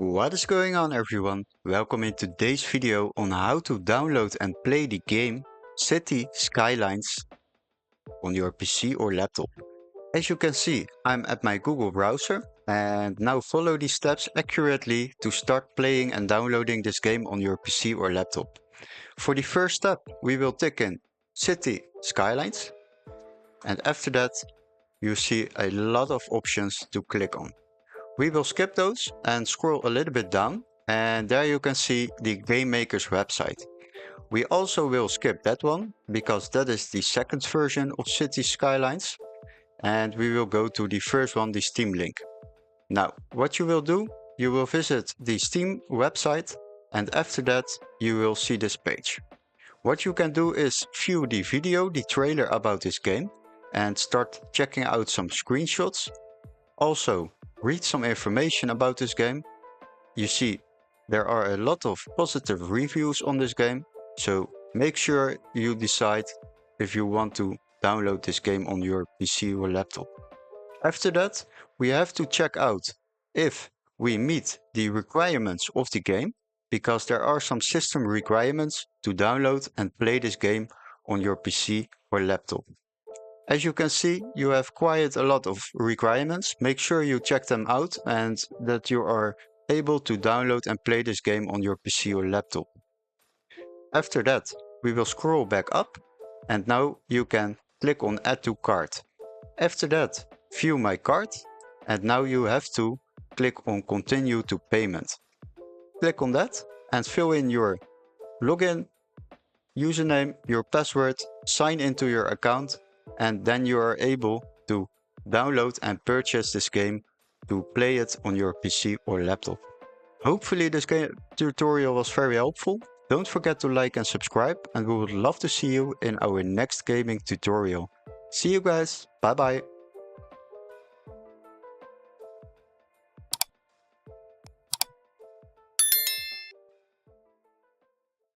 What is going on everyone? Welcome in today's video on how to download and play the game City Skylines on your PC or laptop. As you can see, I'm at my Google browser and now follow these steps accurately to start playing and downloading this game on your PC or laptop. For the first step, we will tick in City Skylines, and after that you see a lot of options to click on. We will skip those and scroll a little bit down, and there you can see the game maker's website. We also will skip that one because that is the second version of City Skylines, and we will go to the first one, the Steam link. Now, what you will do, you will visit the Steam website, and after that you will see this page. What you can do is view the video, the trailer about this game, and start checking out some screenshots. Also, read some information about this game. You see, there are a lot of positive reviews on this game, so make sure you decide if you want to download this game on your PC or laptop. After that, we have to check out if we meet the requirements of the game, because there are some system requirements to download and play this game on your PC or laptop. As you can see, you have quite a lot of requirements. Make sure you check them out and that you are able to download and play this game on your PC or laptop. After that, we will scroll back up and now you can click on Add to Cart. After that, view my cart, and now you have to click on Continue to Payment. Click on that and fill in your login, username, your password, sign into your account, and then you are able to download and purchase this game to play it on your PC or laptop. Hopefully this tutorial was very helpful. Don't forget to like and subscribe, and we would love to see you in our next gaming tutorial. See you guys, bye bye.